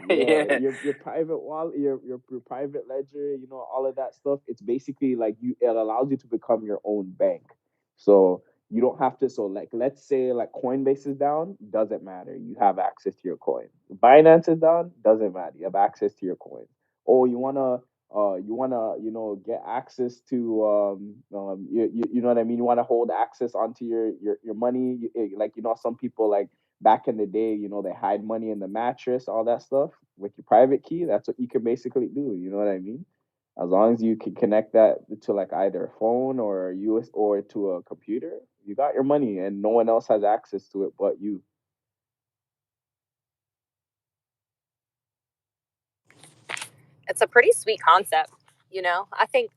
yeah Yeah. your private wallet, your private ledger, all of that stuff. It's basically like it allows you to become your own bank. So you don't have to. So like, let's say like Coinbase is down, doesn't matter. You have access to your coin. Binance is down, doesn't matter. You have access to your coin. Oh, you wanna get access to you know what I mean. You wanna hold access onto your money. Like, some people, like, back in the day, they hide money in the mattress, all that stuff with your private key. That's what you can basically do. You know what I mean? As long as you can connect that to like either a phone or a US or to a computer, you got your money and no one else has access to it but you. It's a pretty sweet concept, you know. I think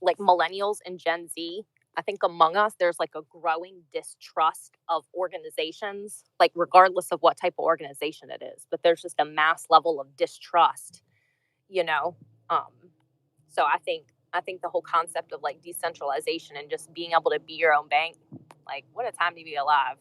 like millennials and Gen Z, I think among us there's like a growing distrust of organizations, like regardless of what type of organization it is, but there's just a mass level of distrust, you know. Um so I think the whole concept of like decentralization and just being able to be your own bank, like what a time to be alive.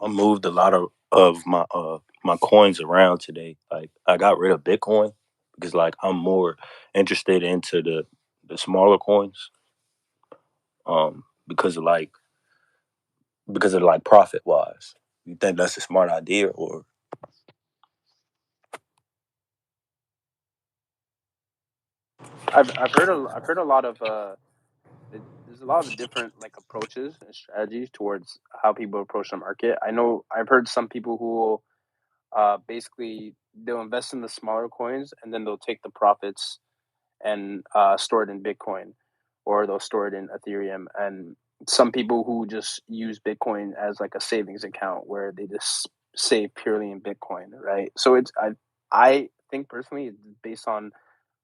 I moved a lot of my coins around today. Like I got rid of Bitcoin because like I'm more interested into the smaller coins. Because of like profit wise. You think that's a smart idea or I've heard a lot of there's a lot of different like approaches and strategies towards how people approach the market. I know I've heard some people who will basically they'll invest in the smaller coins and then they'll take the profits and store it in Bitcoin, or they'll store it in Ethereum. And some people who just use Bitcoin as like a savings account where they just save purely in Bitcoin, right? So I think personally it's based on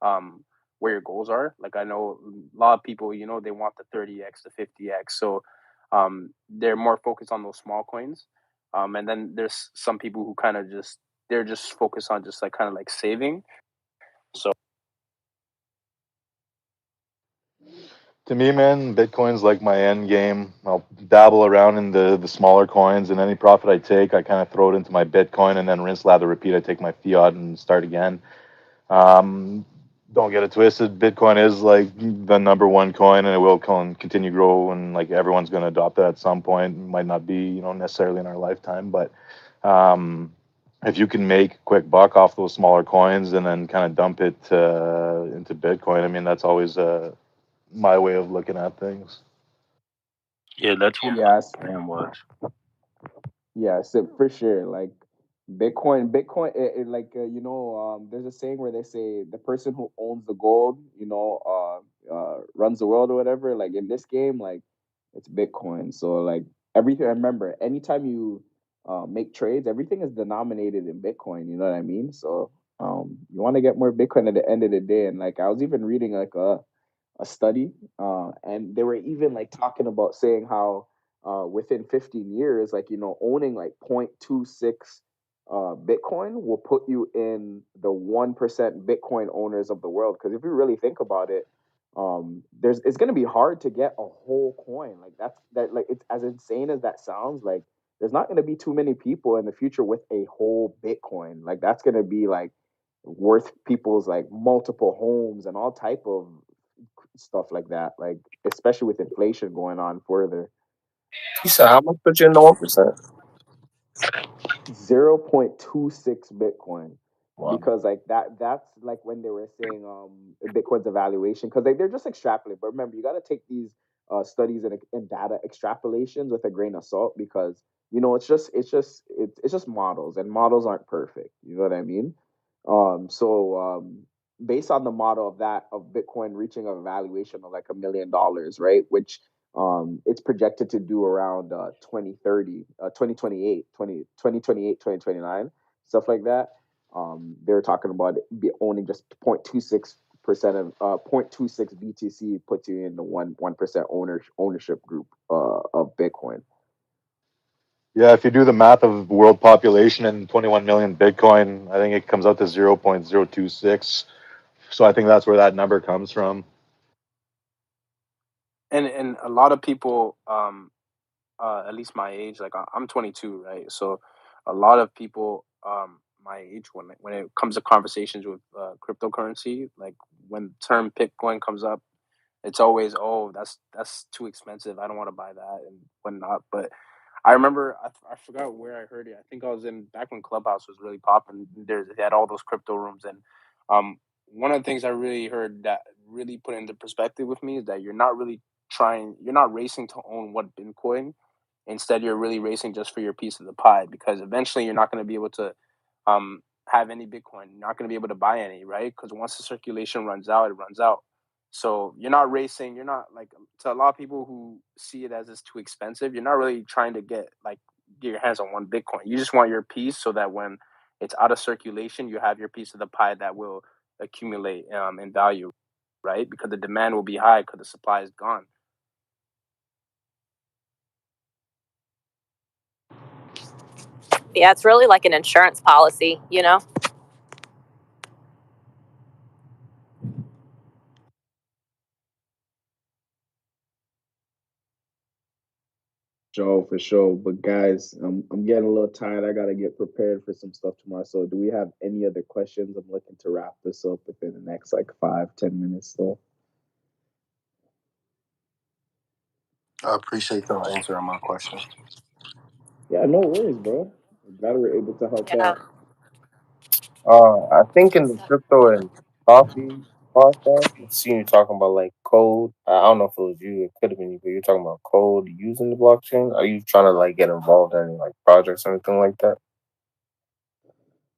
um, where your goals are. Like I know a lot of people, they want the 30x, the 50x, so they're more focused on those small coins. And then there's some people who kind of just they're just focused on just like kind of like saving. So To me, man, Bitcoin's like my end game. I'll dabble around in the smaller coins, and any profit I take, I kind of throw it into my Bitcoin, and then rinse, lather, repeat. I take my fiat and start again. Um, don't get it twisted. Bitcoin is like the number one coin, and it will continue to grow, and like everyone's going to adopt it at some point. It might not be, necessarily in our lifetime, but um, if you can make a quick buck off those smaller coins and then kind of dump it into Bitcoin, I mean, that's always my way of looking at things. yeah, that's what my Yes. plan was. Yeah, so for sure, like Bitcoin, like, there's a saying where they say the person who owns the gold, runs the world or whatever. Like in this game, like it's Bitcoin. So like everything. I remember, anytime you make trades, everything is denominated in Bitcoin. You know what I mean? So you want to get more Bitcoin at the end of the day. And like I was even reading like a study, and they were even like talking about saying how within 15 years, like, owning like 0.26 Bitcoin will put you in the 1% Bitcoin owners of the world. Because if you really think about it, it's gonna be hard to get a whole coin. Like like it's as insane as that sounds. Like there's not gonna be too many people in the future with a whole Bitcoin. Like that's gonna be like worth people's like multiple homes and all type of stuff like that. Like especially with inflation going on further. You said how much put you in the 1%? 0.26 Bitcoin. Wow. Because like that's like when they were saying Bitcoin's evaluation, because like they're just extrapolating. But remember, you got to take these studies and data extrapolations with a grain of salt, because it's just models, and models aren't perfect. You know what I mean? So based on the model of Bitcoin reaching a valuation of like $1 million, right? Which it's projected to do around 2030, 2028, stuff like that. They're talking about owning just 0.26% of 0.26 BTC puts you in the 1% ownership group of Bitcoin. Yeah, if you do the math of world population and 21 million Bitcoin, I think it comes out to 0.026. So I think that's where that number comes from. And a lot of people, at least my age, like I'm 22, right? So a lot of people my age, when it comes to conversations with cryptocurrency, like when the term Bitcoin comes up, it's always, oh, that's too expensive. I don't want to buy that and whatnot. But I remember, I forgot where I heard it. I think I was in back when Clubhouse was really popping. They had all those crypto rooms, and one of the things I really heard that really put into perspective with me is that you're not racing to own one Bitcoin. Instead, you're really racing just for your piece of the pie, because eventually you're not going to be able to have any Bitcoin. You're not going to be able to buy any, right? Because once the circulation runs out, it runs out. So you're not racing. You're not like, to a lot of people who see it as it's too expensive. You're not really trying to get your hands on one Bitcoin. You just want your piece, so that when it's out of circulation, you have your piece of the pie that will accumulate in value, right? Because the demand will be high because the supply is gone. Yeah, it's really like an insurance policy, you know? Joe, for sure. But guys, I'm getting a little tired. I gotta get prepared for some stuff tomorrow. So, do we have any other questions? I'm looking to wrap this up within the next like 5-10 minutes. So, I appreciate y'all answering my question. yeah, no worries, bro. I'm glad we're able to help Yeah. out. I think in the crypto and coffee podcast, I seen you talking about like code. I don't know if it was you, it could have been you, but you're talking about code using the blockchain. Are you trying to like get involved in any like projects or anything like that?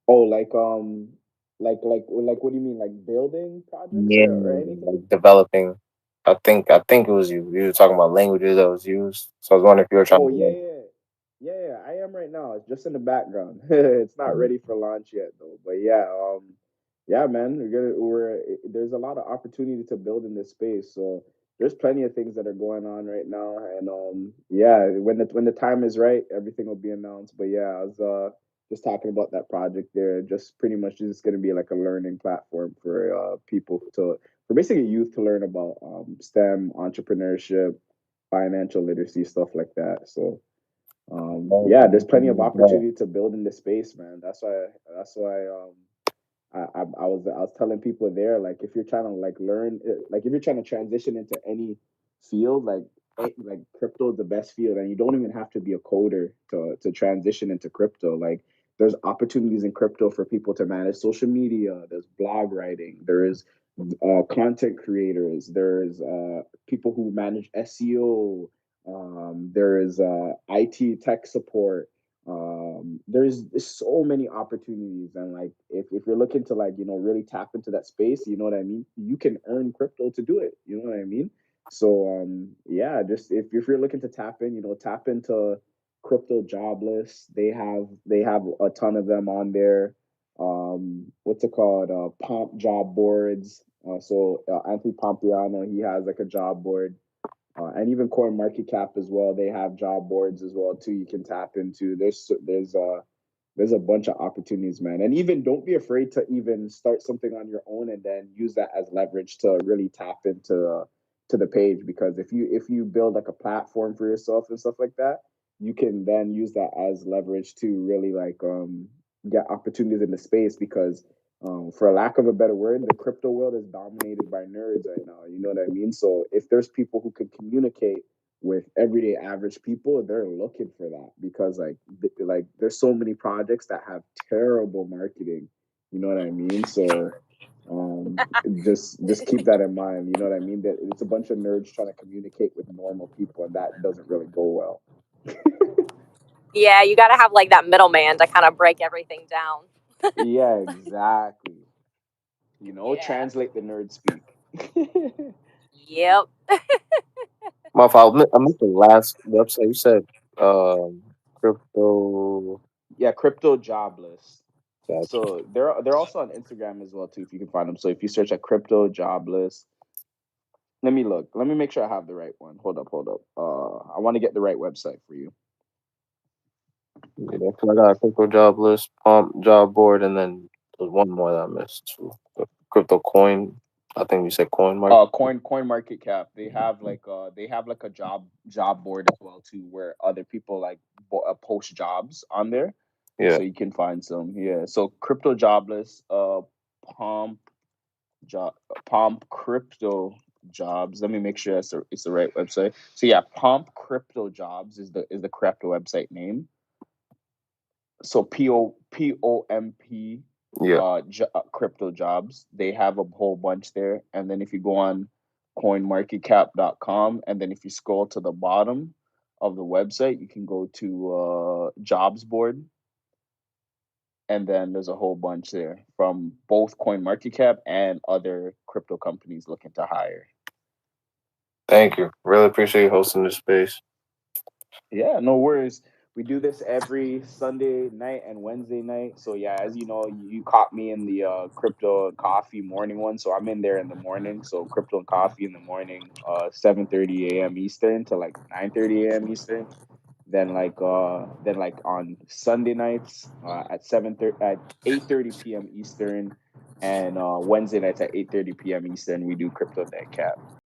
Oh, like what do you mean? Like building projects Yeah, or anything? like developing. I think it was you. You were talking about languages that was used. So I was wondering if you were trying Oh to yeah, like, yeah, yeah. I am right now. It's just in the background. It's not ready for launch yet though. But yeah, yeah, man. There's a lot of opportunity to build in this space. So there's plenty of things that are going on right now, and yeah, when the time is right, everything will be announced. But yeah, I was just talking about that project there. Just pretty much just going to be like a learning platform for people for basically youth to learn about STEM, entrepreneurship, financial literacy, stuff like that. So yeah, there's plenty of opportunity to build in this space, man. That's why I was telling people there, like if you're trying to like learn, like if you're trying to transition into any field, like crypto is the best field, and you don't even have to be a coder to transition into crypto. Like there's opportunities in crypto for people to manage social media. There's blog writing. There is content creators. There's people who manage SEO. There is IT tech support. There's so many opportunities, and like if you're looking to like really tap into that space, you know what I mean, you can earn crypto to do it, you know what I mean. So yeah, just if you're looking to tap in, tap into crypto job lists. They have a ton of them on there. What's it called, pomp job boards. Anthony Pompliano, he has like a job board, and even Coin Market Cap as well. They have job boards as well too. You can tap into. There's There's a bunch of opportunities, man. And even don't be afraid to even start something on your own and then use that as leverage to really tap into to the page. Because if you build like a platform for yourself and stuff like that, you can then use that as leverage to really like get opportunities in the space. Because for a lack of a better word, the crypto world is dominated by nerds right now. You know what I mean? So if there's people who can communicate with everyday average people, they're looking for that. Because like there's so many projects that have terrible marketing. You know what I mean? So um just keep that in mind. You know what I mean? That it's a bunch of nerds trying to communicate with normal people, and that doesn't really go well. Yeah, you got to have like that middleman to kind of break everything down. Yeah, exactly. Yeah. Translate the nerd speak. Yep. My fault. I missed the last website. You said crypto. Yeah, crypto jobless. Gotcha. So they're also on Instagram as well too, if you can find them. So if you search at crypto jobless, let me look. Let me make sure I have the right one. Hold up. I want to get the right website for you. Yeah, 'cause I got a crypto job list, pump job board, and then there's one more that I missed too. The crypto coin. I think you said coin market. Coin market cap. They have like a job board as well too, where other people like post jobs on there, Yeah. so you can find some. Yeah. So crypto jobless. Pump job. Pump crypto jobs. Let me make sure it's the right website. So yeah, Pump crypto jobs is the correct website name. So POMP Yeah. crypto jobs. They have a whole bunch there. And then if you go on coinmarketcap.com, and then if you scroll to the bottom of the website, you can go to jobs board, and then there's a whole bunch there from both CoinMarketCap and other crypto companies looking to hire. Thank you. Really appreciate you hosting this space. Yeah, no worries. We do this every Sunday night and Wednesday night. So yeah, as you know, you caught me in the crypto and coffee morning one. So I'm in there in the morning. So crypto and coffee in the morning, 7:30 a.m. Eastern to like 9:30 a.m. Eastern. Then like on Sunday nights at 8:30 p.m. Eastern, and Wednesday nights at 8:30 p.m. Eastern, we do crypto net cap.